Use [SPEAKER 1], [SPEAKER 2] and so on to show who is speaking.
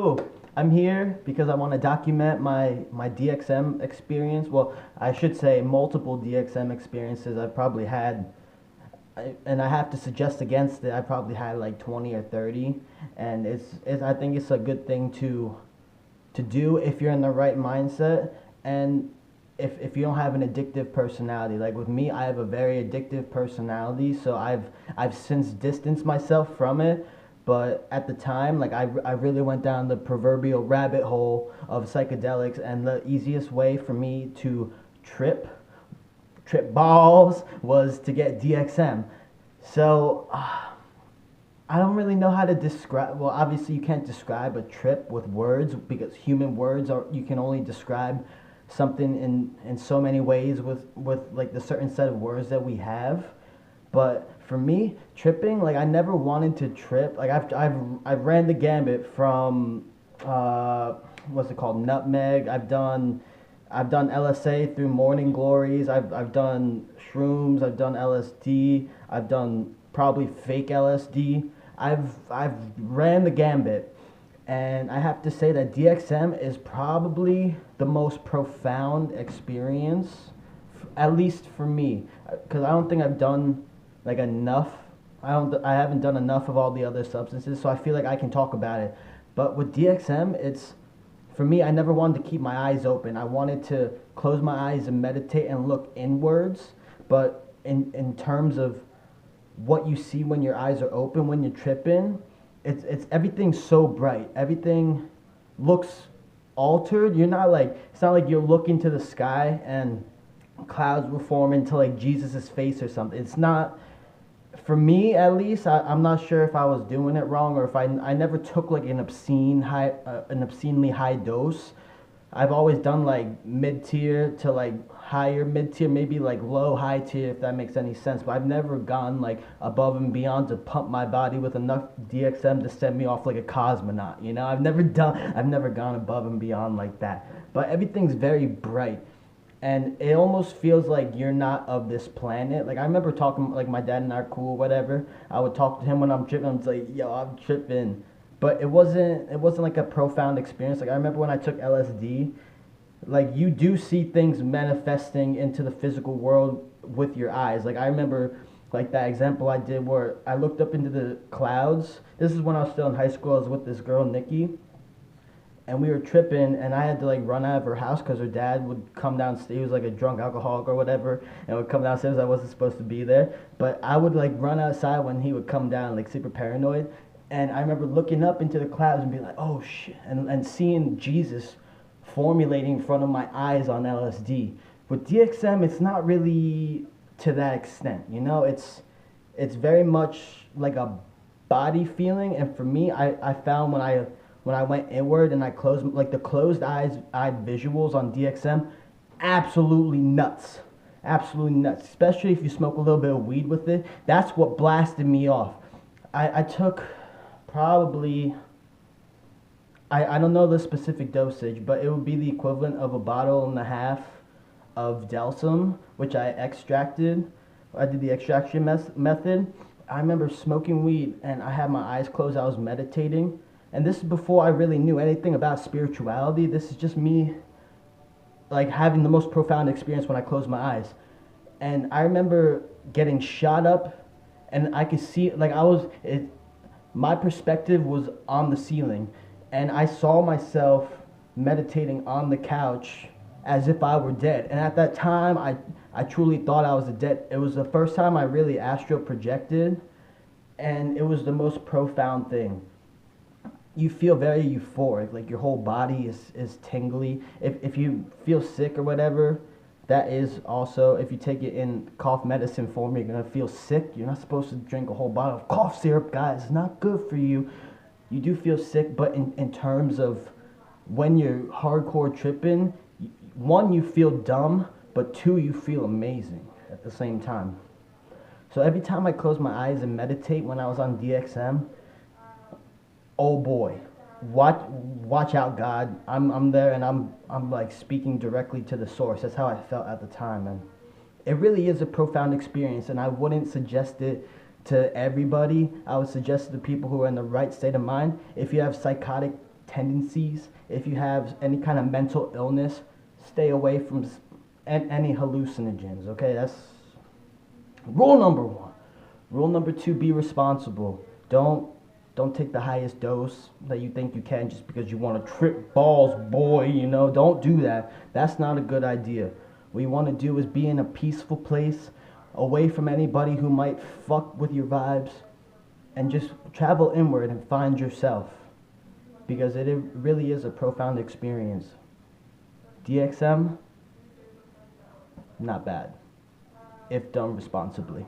[SPEAKER 1] So I'm here because I want to document my DXM experience. Well, I should say multiple DXM experiences I've probably had. And I have to suggest against it. I probably had like 20 or 30, and it's I think it's a good thing to do if you're in the right mindset, and if you don't have an addictive personality. Like with me, I have a very addictive personality, so I've since distanced myself from it. But at the time, like I really went down the proverbial rabbit hole of psychedelics, and the easiest way for me to trip balls was to get DXM. So I don't really know how to describe. Well, obviously you can't describe a trip with words because human words are, you can only describe something in so many ways with like the certain set of words that we have. But for me, tripping, like I never wanted to trip. Like I've ran the gambit from what's it called, nutmeg. I've done LSA through morning glories. I've done shrooms. I've done LSD. I've done probably fake LSD. I've ran the gambit, and I have to say that DXM is probably the most profound experience, at least for me, because I don't think I've done like enough. I haven't done enough of all the other substances, so I feel like I can talk about it. But with DXM, it's for me, I never wanted to keep my eyes open. I wanted to close my eyes and meditate and look inwards. But in terms of what you see when your eyes are open, when you're tripping, it's everything's so bright. Everything looks altered. You're not like, it's not like you're looking to the sky and clouds will form into like Jesus's face or something. It's not, for me at least. I'm not sure if I was doing it wrong, or if I never took like an obscenely high dose. I've always done like mid tier to like higher mid tier, maybe like low high tier, if that makes any sense. But I've never gone like above and beyond to pump my body with enough DXM to send me off like a cosmonaut. You know, I've never gone above and beyond like that. But everything's very bright, and it almost feels like you're not of this planet. Like I remember talking, like my dad and I are cool, whatever. I would talk to him when I'm tripping. I'm just like, yo, I'm tripping. But it wasn't like a profound experience. Like I remember when I took LSD, like you do see things manifesting into the physical world with your eyes. Like I remember like that example I did where I looked up into the clouds. This is when I was still in high school. I was with this girl, Nikki, and we were tripping, and I had to like run out of her house because her dad would come downstairs. He was like a drunk alcoholic or whatever, and would come downstairs. I wasn't supposed to be there, but I would like run outside when he would come down, like super paranoid. And I remember looking up into the clouds and being like, oh shit, and seeing Jesus formulating in front of my eyes on LSD. With DXM, it's not really to that extent, you know. It's very much like a body feeling, and for me, I found when I went inward and I closed, like the closed eyed visuals on DXM, absolutely nuts. Absolutely nuts. Especially if you smoke a little bit of weed with it. That's what blasted me off. I took probably, I don't know the specific dosage, but it would be the equivalent of a bottle and a half of Delsum, which I extracted. I did the extraction method. I remember smoking weed and I had my eyes closed. I was meditating. And this is before I really knew anything about spirituality. This is just me like having the most profound experience when I closed my eyes. And I remember getting shot up, and I could see, like my perspective was on the ceiling, and I saw myself meditating on the couch as if I were dead. And at that time, I truly thought I was dead. It was the first time I really astral projected, and it was the most profound thing. You feel very euphoric, like your whole body is tingly. If you feel sick or whatever, that is also, if you take it in cough medicine form, you're going to feel sick. You're not supposed to drink a whole bottle of cough syrup, guys. It's not good for you. You do feel sick, but in terms of when you're hardcore tripping, one, you feel dumb, but two, you feel amazing at the same time. So every time I close my eyes and meditate when I was on DXM, oh boy, watch out, God. I'm there, and I'm like speaking directly to the source. That's how I felt at the time, and it really is a profound experience. And I wouldn't suggest it to everybody. I would suggest it to people who are in the right state of mind. If you have psychotic tendencies, if you have any kind of mental illness, stay away from any hallucinogens. Okay, that's rule number one. Rule number two: be responsible. Don't take the highest dose that you think you can just because you want to trip balls, boy. You know, don't do that. That's not a good idea. What you want to do is be in a peaceful place, away from anybody who might fuck with your vibes, and just travel inward and find yourself, because it really is a profound experience. DXM, not bad if done responsibly.